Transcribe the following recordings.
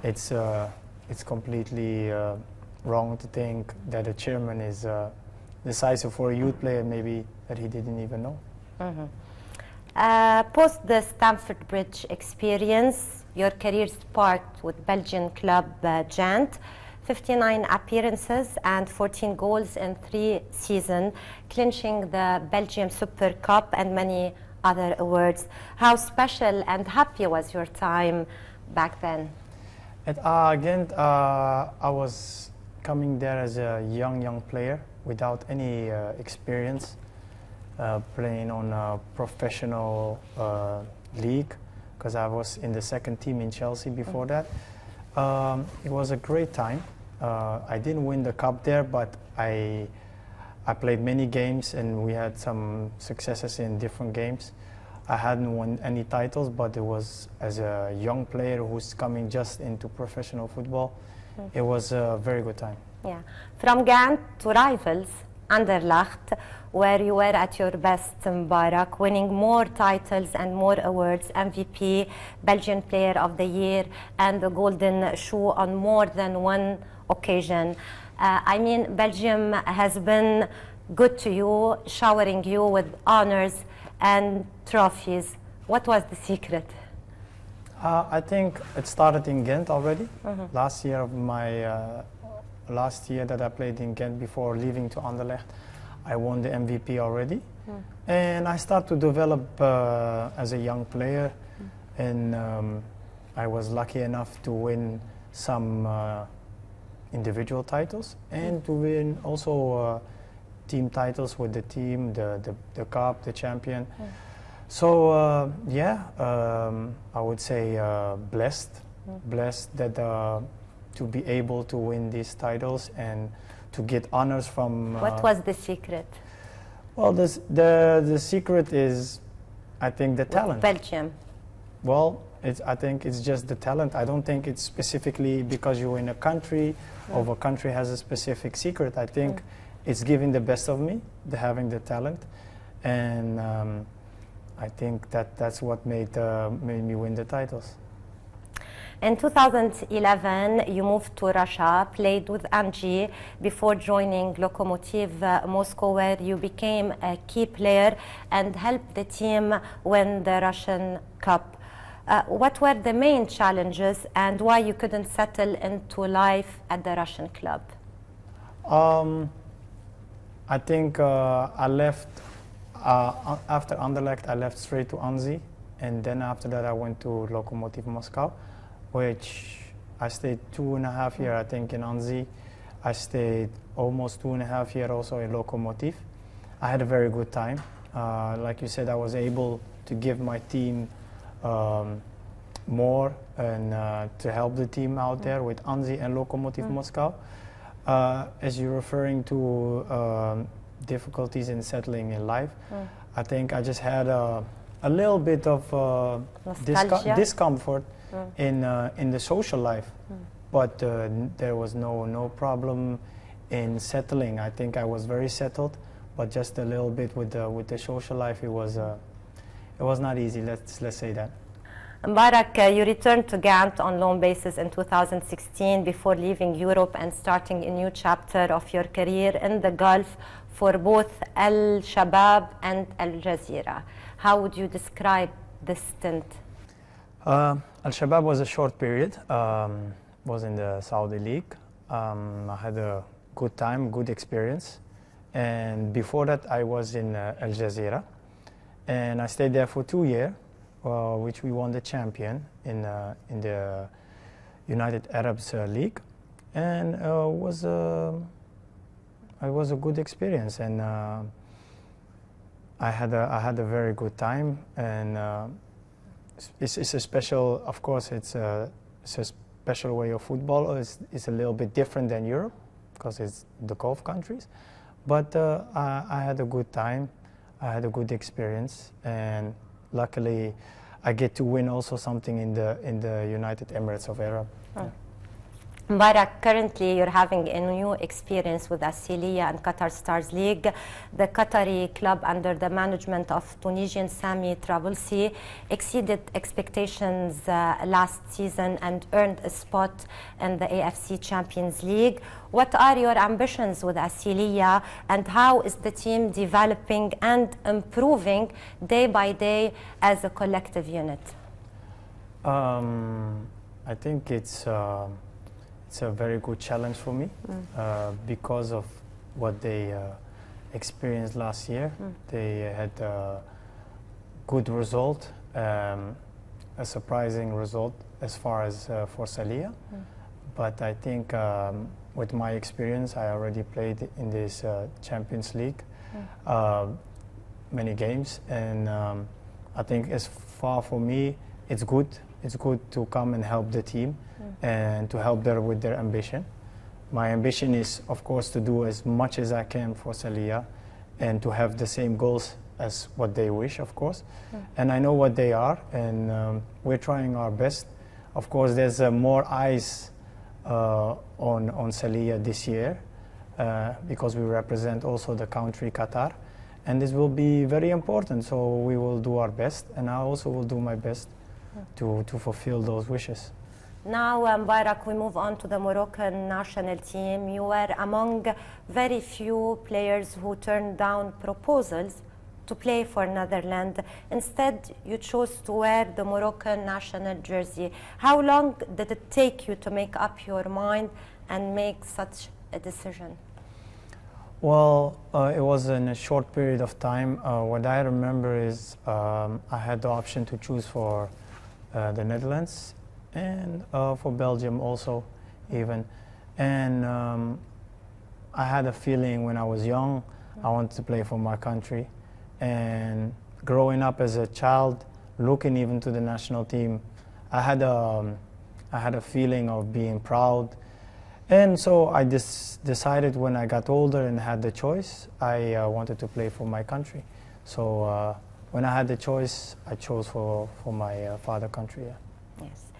it's completely wrong to think that a chairman is decisive for a youth player, maybe that he didn't even know. Post the Stamford Bridge experience, your career sparked with Belgian club Gent, 59 appearances and 14 goals in 3 seasons, clinching the Belgium Super Cup and many other awards. How special and happy was your time back then? At Ghent, I was coming there as a young player without any experience playing on a professional league, because I was in the second team in Chelsea before that. It was a great time. I didn't win the cup there, but I played many games and we had some successes in different games. I hadn't won any titles, but it was as a young player who's coming just into professional football, it was a very good time. Yeah. From Ghent to rivals, Anderlecht, where you were at your best, Mbarak, winning more titles and more awards, MVP, Belgian Player of the Year, and the Golden Shoe on more than one occasion. I mean, Belgium has been good to you, showering you with honors and trophies. What was the secret? I think it started in Ghent already. Last year of my last year that I played in Ghent before leaving to Anderlecht, I won the MVP already. And I started to develop as a young player, and I was lucky enough to win some individual titles and to win also team titles with the team, the cup, the champion. So yeah, I would say blessed that to be able to win these titles and to get honors from. What was the secret? Well, the secret is, I think, the talent. Belgium. Well, I think it's just the talent. I don't think it's specifically because you're in a country or a country has a specific secret. I think it's giving the best of me, having the talent, and I think that's what made me win the titles. In 2011, you moved to Russia, played with Angie before joining Lokomotiv Moscow, where you became a key player and helped the team win the Russian Cup. What were the main challenges and why you couldn't settle into life at the Russian club? I think I left, after Anderlecht, I left straight to Anzi, and then after that I went to Lokomotiv Moscow, which I stayed 2.5 years, I think, in Anzi. I stayed almost 2.5 years also in Lokomotiv. I had a very good time. Like you said, I was able to give my team more and to help the team out there with Anzi and Lokomotiv Moscow. As you're referring to difficulties in settling in life, I think I just had a little bit of discomfort in the social life, but there was no problem in settling. I think I was very settled, but just a little bit with the social life, it was not easy. Let's say that. Mbarak, you returned to Ghent on loan basis in 2016 before leaving Europe and starting a new chapter of your career in the Gulf for both Al Shabab and Al Jazeera. How would you describe this stint? Al Shabab was a short period. Was in the Saudi League. I had a good time, good experience, and before that I was in Al Jazeera, and I stayed there for 2 years. Which we won the champion in the United Arab League, and it was a good experience, and I had a very good time, and it's a special, of course, it's a special way of football. It's a little bit different than Europe because it's the Gulf countries, but I had a good time. I had a good experience, and luckily, I get to win also something in the United Emirates of Arab. Oh. Mubarak, currently you're having a new experience with Asiliya and Qatar Stars League. The Qatari club under the management of Tunisian Sami Trablsi exceeded expectations last season and earned a spot in the AFC Champions League. What are your ambitions with Asiliya, and how is the team developing and improving day by day as a collective unit? I think it's a very good challenge for me because of what they experienced last year. They had a good result, a surprising result as far as for Asiliya. But I think with my experience, I already played in this Champions League many games, and I think as far for me, it's good. It's good to come and help the team and to help them with their ambition. My ambition is, of course, to do as much as I can for Asiliya and to have the same goals as what they wish, of course. And I know what they are, and we're trying our best. Of course, there's more eyes on Asiliya this year because we represent also the country Qatar, and this will be very important. So we will do our best, and I also will do my best to fulfill those wishes. Now, Mubarak, we move on to the Moroccan national team. You were among very few players who turned down proposals to play for Netherlands. Instead, you chose to wear the Moroccan national jersey. How long did it take you to make up your mind and make such a decision? Well, it was in a short period of time. What I remember is I had the option to choose for the Netherlands and for Belgium also even. And I had a feeling when I was young, I wanted to play for my country. And growing up as a child, looking even to the national team, I had a feeling of being proud. And so I decided when I got older and had the choice, I wanted to play for my country. So when I had the choice, I chose for my father country. Yeah. Yes.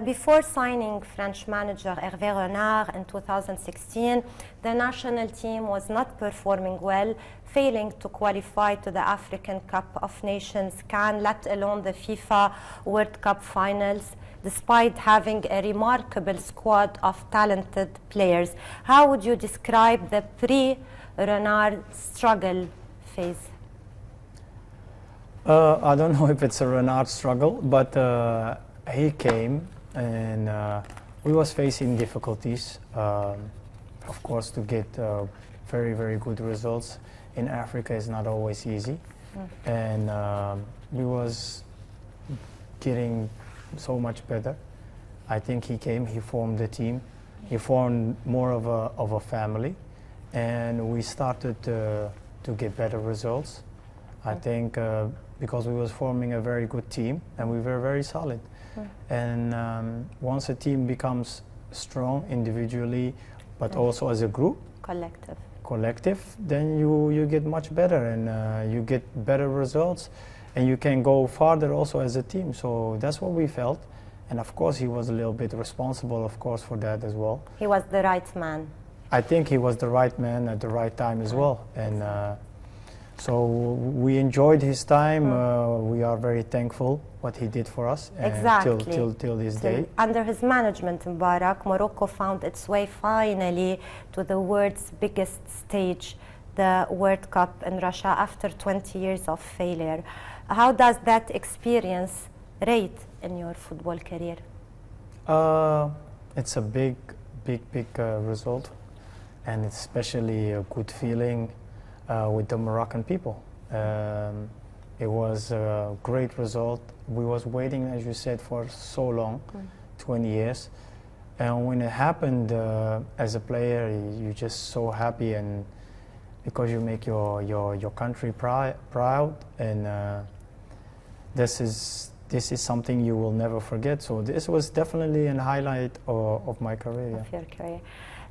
Before signing French manager Hervé Renard in 2016, the national team was not performing well, failing to qualify to the African Cup of Nations CAN, let alone the FIFA World Cup finals, despite having a remarkable squad of talented players. How would you describe the pre-Renard struggle phase? I don't know if it's a Renard struggle, but he came and we was facing difficulties, of course, to get very, very good results. In Africa is not always easy. And we was getting so much better. I think he came, he formed the team, he formed more of a family, and we started to get better results. I think because we was forming a very good team and we were very solid. And once a team becomes strong individually, but also as a group, collective, then you get much better, and you get better results, and you can go farther also as a team. So that's what we felt, and of course he was a little bit responsible, of course, for that as well. He was the right man. I think he was the right man at the right time as well, and so we enjoyed his time. We are very thankful what he did for us, till this day. Under his management, Mubarak, Morocco found its way finally to the world's biggest stage, the World Cup in Russia, after 20 years of failure. How does that experience rate in your football career? It's a big result, and it's especially a good feeling with the Moroccan people. It was a great result. We was waiting, as you said, for so long, 20 years. And when it happened, as a player, you're just so happy, and because you make your country proud, and this is something you will never forget. So this was definitely a highlight of my career. Of your career.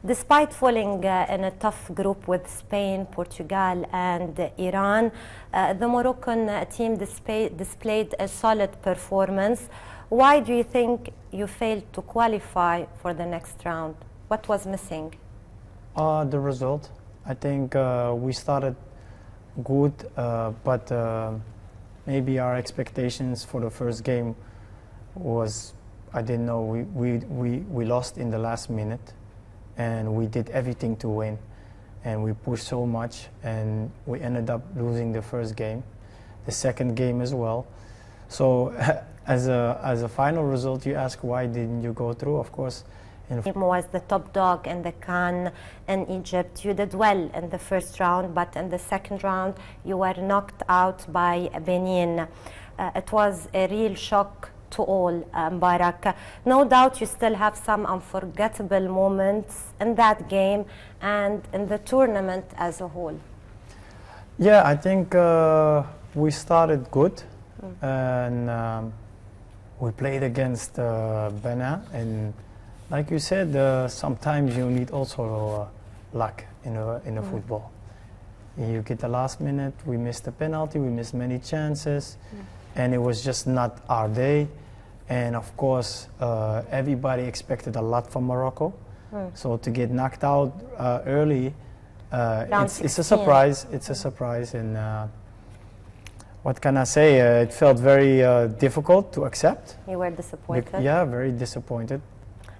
Despite falling in a tough group with Spain, Portugal, and Iran, the Moroccan team displayed a solid performance. Why do you think you failed to qualify for the next round? What was missing? The result. I think we started good, but maybe our expectations for the first game was, I didn't know, we lost in the last minute, and we did everything to win, and we pushed so much, and we ended up losing the first game, the second game as well. So as a final result, you ask why didn't you go through? Of course, was the top dog in the CAN in Egypt. You did well in the first round, but in the second round you were knocked out by Benin. It was a real shock to all, Mbarak. No doubt you still have some unforgettable moments in that game and in the tournament as a whole. Yeah, I think we started good, and we played against Benin, and like you said, sometimes you need also luck in a football. You get the last minute, we missed a penalty, we missed many chances, and it was just not our day. And of course, everybody expected a lot from Morocco. So to get knocked out early, it's a surprise. It's a surprise, and what can I say? It felt very difficult to accept. You were disappointed? Yeah, very disappointed.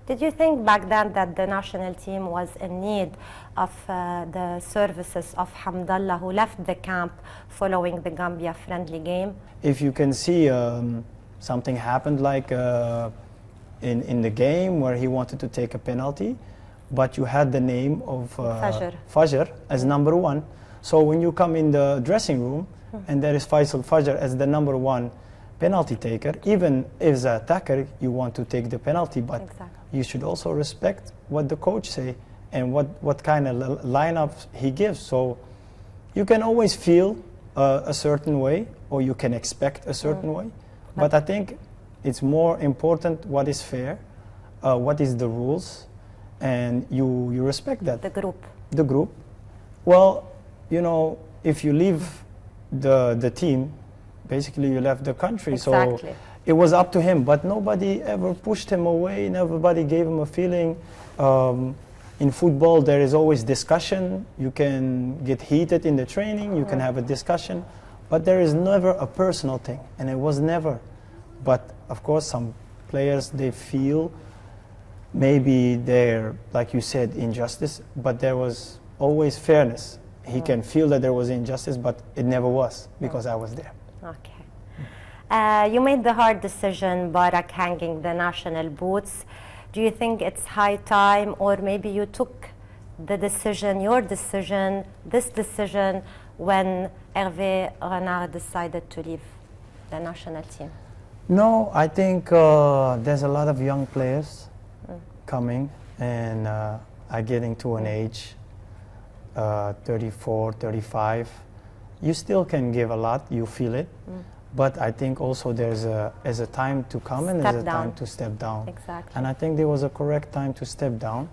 Did you think back then that the national team was in need of the services of Hamdallah, who left the camp following the Gambia friendly game? If you can see something happened like in the game where he wanted to take a penalty, but you had the name of Fajr as number one. So when you come in the dressing room and there is Faisal Fajr as the number one penalty taker, even if as an attacker you want to take the penalty, but you should also respect what the coach say and what kind of lineups he gives. So you can always feel a certain way, or you can expect a certain way, but I think it's more important what is fair, what is the rules, and you respect that. The group. Well, you know, if you leave the team, basically you left the country. Exactly. So it was up to him, but nobody ever pushed him away. Nobody gave him a feeling. In football, there is always discussion. You can get heated in the training. You can have a discussion, but there is never a personal thing, and it was never. But of course, some players, they feel maybe they're, like you said, injustice, but there was always fairness. He can feel that there was injustice, but it never was because I was there. Okay. You made the hard decision, Barak, hanging the national boots. Do you think it's high time, or maybe you took the decision, your decision, this decision, when Hervé Renard decided to leave the national team? No, I think there's a lot of young players coming, and are getting to an age, 34, 35. You still can give a lot, you feel it. But I think also there's a time to come and there's a time to step down. Exactly. And I think there was a correct time to step down.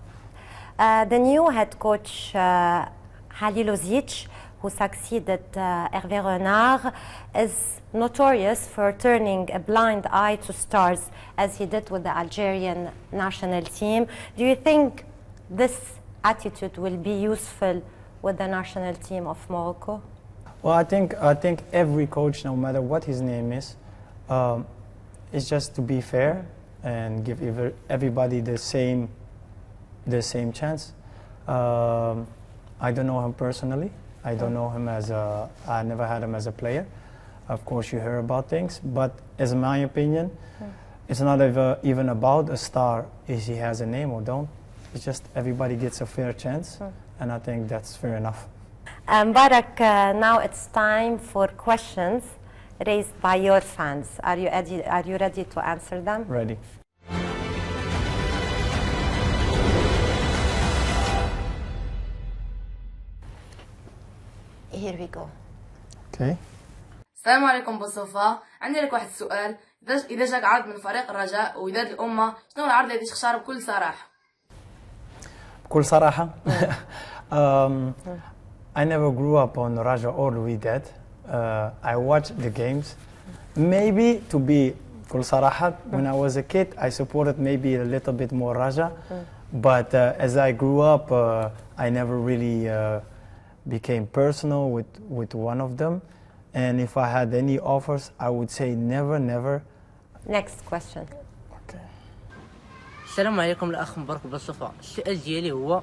The new head coach, Halilovic, who succeeded Hervé Renard, is notorious for turning a blind eye to stars, as he did with the Algerian national team. Do you think this attitude will be useful with the national team of Morocco? Well, I think every coach, no matter what his name is just to be fair and give everybody the same chance. I don't know him personally. I don't know him I never had him as a player. Of course, you hear about things, but as my opinion, it's not even about a star, if he has a name or don't. It's just everybody gets a fair chance, and I think that's fair enough. Barak, now it's time for questions raised by your fans. Are you ready to answer them? Ready. Here we go. Okay. السلام عليكم بوصوفه، عندي لك واحد السؤال. إذا جاك عرض من فريق الرجاء وإدارة الأمة، شنو العرض اللي تختاره بكل صراحة؟ بكل صراحة. I never grew up on Raja or Wydad. I watched the games. Maybe to be بكل صراحة, when I was a kid, I supported maybe a little bit more Raja, but as I grew up, I never really became personal with one of them. And if I had any offers, I would say never, never. Next question. Okay. السلام عليكم الاخ مبارك بوصوفه. السؤال ديالي هو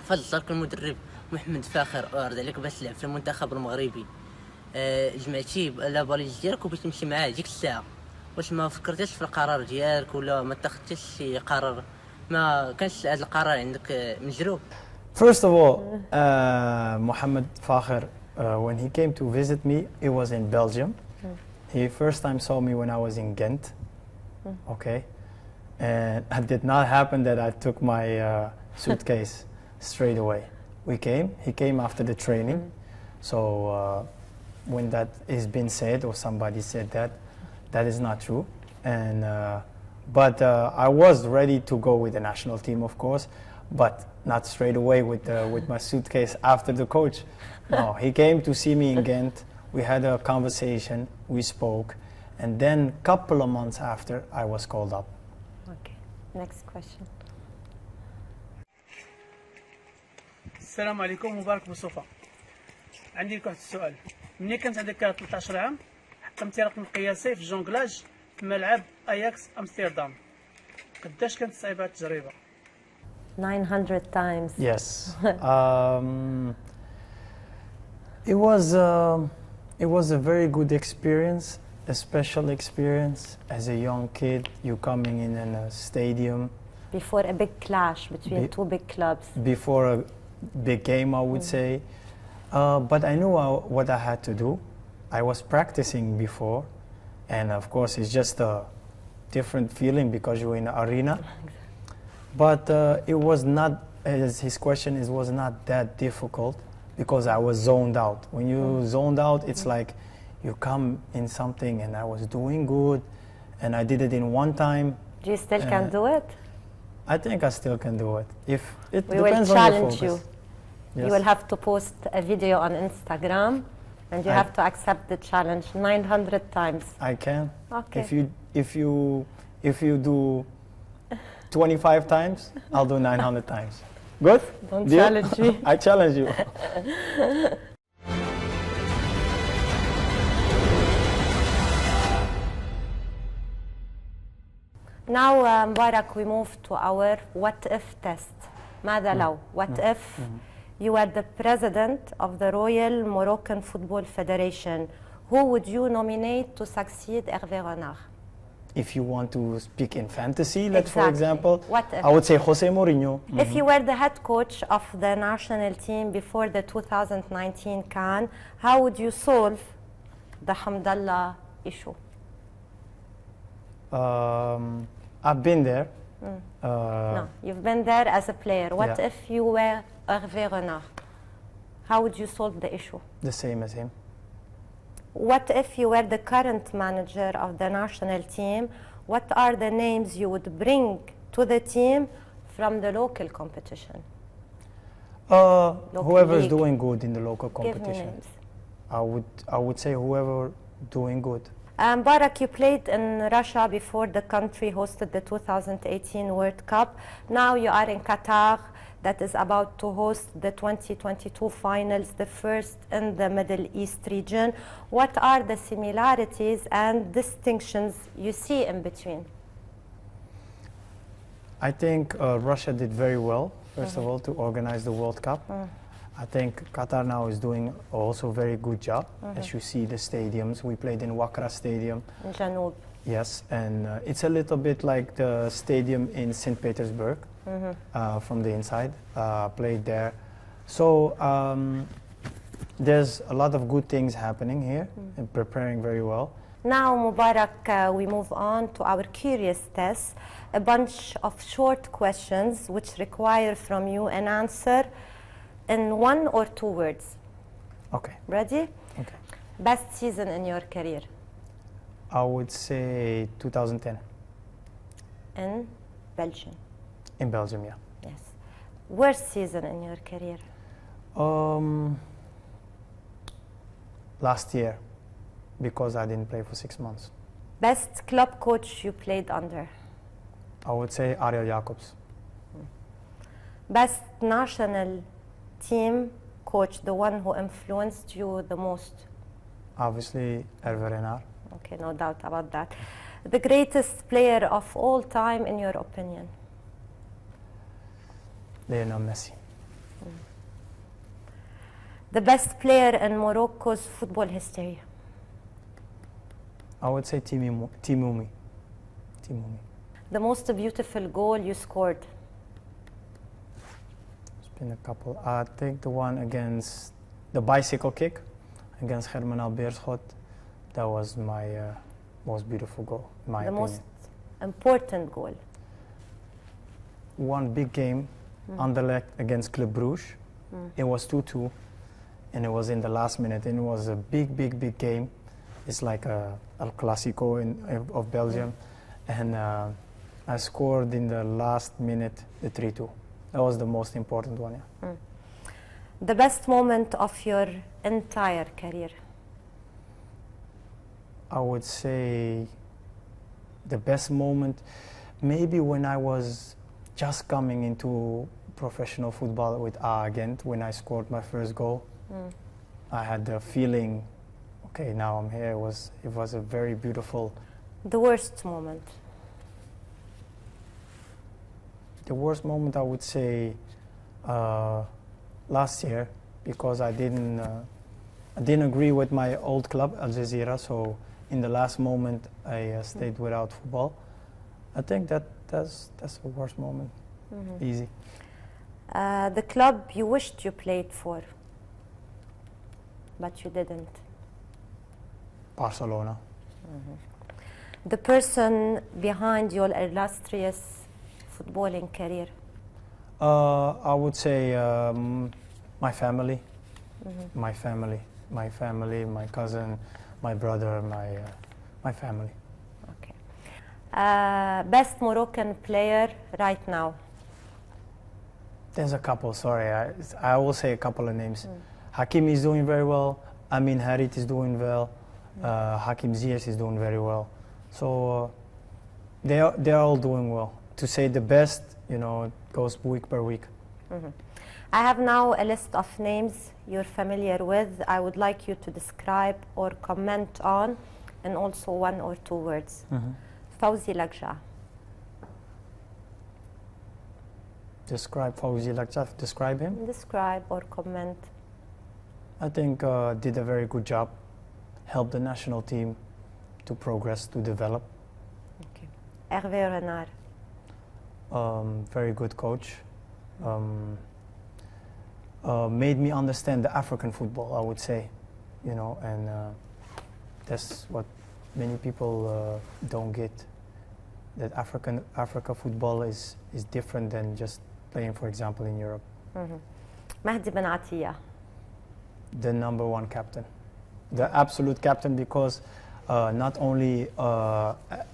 فضل ترك المدرب محمد فاخر عرض عليك باش تلعب في المنتخب المغربي، جمعتي لاباليج ديالك وبغيت تمشي معاه ديك الساعه، واش ما فكرتيش في القرار ديالك ولا ما اتخذتيش شي قرار؟ ما كانش هذا القرار عندك مجروب؟ First of all, Mohammed Fakhr, when he came to visit me, it was in Belgium. He first time saw me when I was in Ghent. Okay. And it did not happen that I took my suitcase straight away. He came after the training. So when that is been said or somebody said that, that is not true. And but I was ready to go with the national team, of course, but not straight away with my suitcase after the coach. No, he came to see me in Ghent. We had a conversation, we spoke, and then couple of months after, I was called up. Okay. Next question. السلام عليكم مبارك بوصوفه. عندي لك واحد السؤال. ملي كانت عندك 13 عام حطمتي رقم قياسي في الجونغلاج في ملعب اياكس امستردام. قداش كانت صعيبه هاد التجربه؟ 900 times. Yes. It was a very good experience, a special experience. As a young kid, you coming in a stadium. Before a big clash between two big clubs. Before a big game, I would say. But I knew what I had to do. I was practicing before. And of course, it's just a different feeling because you're in the arena. But it was not, as his question is, was not that difficult because I was zoned out. When you zoned out, it's like you come in something and I was doing good and I did it in one time. Do you still can do it? I think I still can do it. If it We depends will on your challenge focus. you. Yes. You will have to post a video on Instagram and you have to accept the challenge 900 times. I can. Okay. If you do 25 times, I'll do 900 times. Good? Don't Deal? challenge me. I challenge you. Now, Mubarak, we move to our what if test. ماذا لو? What if you were the president of the Royal Moroccan Football Federation? Who would you nominate to succeed Hervé Renard? If you want to speak in fantasy, let's for Exactly. example, What if? I would say Jose Mourinho. If you were the head coach of the national team before the 2019 CAN, how would you solve the Hamdallah issue? I've been there. No, you've been there as a player. What Yeah. if you were Hervé Renard? How would you solve the issue? The same as him. What if you were the current manager of the national team? What are the names you would bring to the team from the local competition? Whoever is league. doing good in the local Give me competition. names. I would say whoever doing good. Barak, you played in Russia before the country hosted the 2018 World Cup. Now you are in Qatar that is about to host the 2022 finals, the first in the Middle East region. What are the similarities and distinctions you see in between? I think Russia did very well, first of all, to organize the World Cup. I think Qatar now is doing also a very good job. As you see the stadiums, we played in Wakra Stadium. In Janoub. Yes, and it's a little bit like the stadium in St. Petersburg from the inside, played there. So there's a lot of good things happening here and preparing very well. Now, Mubarak, we move on to our curious test, a bunch of short questions which require from you an answer in 1 or 2 words. Okay, Ready? okay. Best season in your career? I would say 2010 In Belgium. in Belgium, yeah. Yes. Worst season in your career? Last year, because I didn't play for 6 months. Best club coach you played under? I would say Ariel Jacobs. Best national team coach, the one who influenced you the most? Obviously, Hervé Renard. Okay, no doubt about that. The greatest player of all time, in your opinion? Lionel Messi. The best player in Morocco's football history? I would say Timoumi. The most beautiful goal you scored? It's been a couple. I think the one against the bicycle kick against German Albeerschot. That was my most beautiful goal, in my opinion. Most important goal? One big game, Anderlecht against Club Brugge. It was 2-2, and it was in the last minute, and it was a big game. It's like El Clasico of Belgium, and I scored in the last minute the 3-2. That was the most important one, yeah. The best moment of your entire career? I would say the best moment, maybe when I was just coming into professional football with A Gent, when I scored my first goal. I had the feeling, okay, now I'm here. It was a very beautiful. The worst moment? The worst moment, I would say, last year, because I didn't agree with my old club, Al Jazeera. So in the last moment, I stayed without football. I think that's the worst moment. Easy. The club you wished you played for, but you didn't? Barcelona. The person behind your illustrious footballing career? I would say my family. My family, my cousin, my brother, my family. Okay. Best Moroccan player right now? There's a couple, sorry. I will say a couple of names. Hakim is doing very well. Amin Harit is doing well. Hakim Ziyech is doing very well. So they're all doing well. To say the best, it goes week per week. I have now a list of names you're familiar with. I would like you to describe or comment on, and also 1 or 2 words. Fawzi Lakja. Describe Fawzi Lakja, describe him? Describe or comment. I think did a very good job. Helped the national team to progress, to develop. Okay. Hervé Renard. Very good coach. Made me understand the African football, I would say, and that's what many people don't get. That Africa football is different than just playing, for example, in Europe. Mahdi Ben Atiyah. The #1 captain, the absolute captain, because not only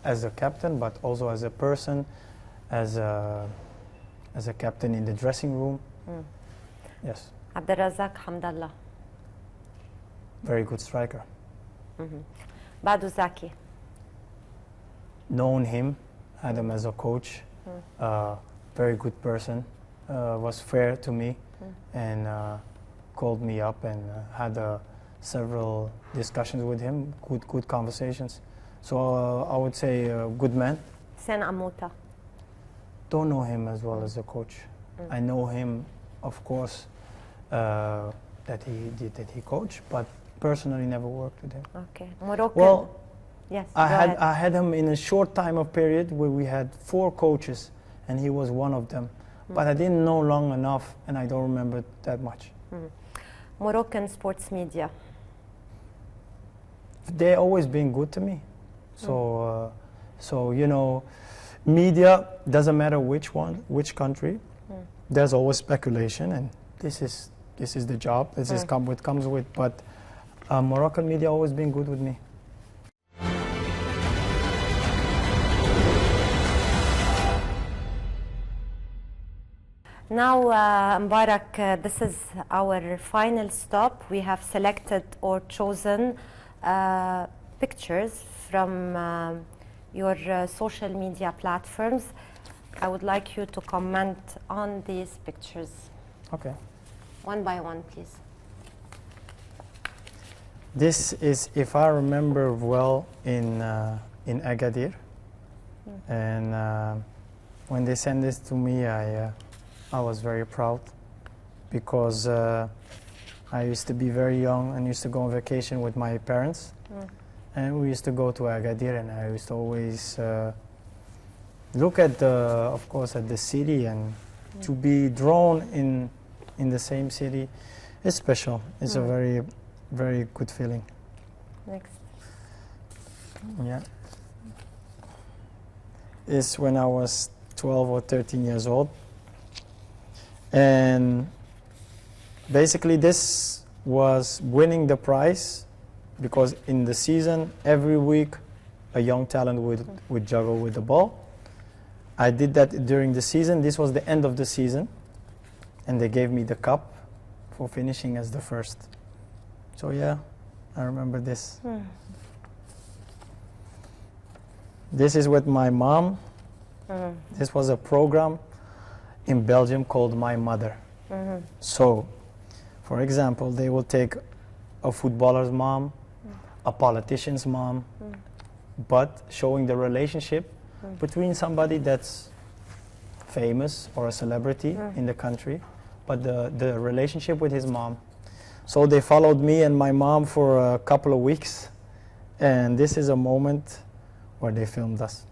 as a captain, but also as a person, as a captain in the dressing room. Yes. Abdelrazak Hamdallah. Very good striker. Badou Zaki. Known him, had him as a coach. Very good person. Was fair to me, and called me up and had several discussions with him. Good conversations. So I would say a good man. Sen Amouta. Don't know him as well as a coach. I know him, of course, that he coached, but personally never worked with him. Okay. Moroccan. Well, yes. I had him in a short time of period where we had 4 coaches, and he was one of them. But I didn't know long enough, and I don't remember that much. Moroccan sports media. They always been good to me. So media doesn't matter which country. There's always speculation, and this is the job. This is what comes with. But Moroccan media always been good with me. Now, Mbarak, this is our final stop. We have selected or chosen pictures from your social media platforms. I would like you to comment on these pictures. Okay. One by one, please. This is, if I remember well, in Agadir. And when they sent this to me, I was very proud because I used to be very young and used to go on vacation with my parents. And we used to go to Agadir, and I used to always look at of course, at the city, and to be drawn in the same city is special. It's a very, very good feeling. Next. Yeah. It's when I was 12 or 13 years old. And basically this was winning the prize, because in the season, every week, a young talent would juggle with the ball. I did that during the season. This was the end of the season, and they gave me the cup for finishing as the first. So yeah, I remember this. This is with my mom. This was a program in Belgium called My Mother. So, for example, they will take a footballer's mom, a politician's mom, but showing the relationship between somebody that's famous or a celebrity in the country, but the relationship with his mom. So they followed me and my mom for a couple of weeks, and this is a moment where they filmed us.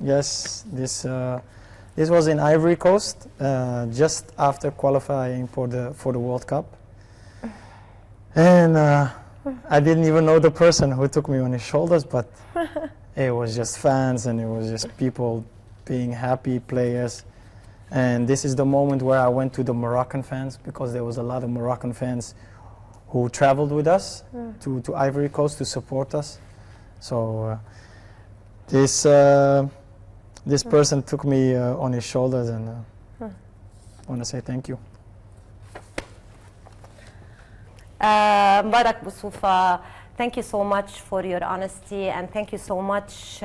Yes, this was in Ivory Coast, just after qualifying for the World Cup. And I didn't even know the person who took me on his shoulders, but it was just fans, and it was just people being happy, players. And this is the moment where I went to the Moroccan fans, because there was a lot of Moroccan fans who traveled with us to Ivory Coast to support us. So this person took me on his shoulders, and I want to say thank you. Mbarak Boussoufa, thank you so much for your honesty, and thank you so much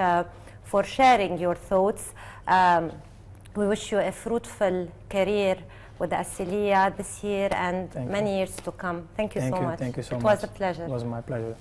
for sharing your thoughts. We wish you a fruitful career with the Asiliya this year and many years to come. Thank you so much. Thank you so much. It was a pleasure. It was my pleasure.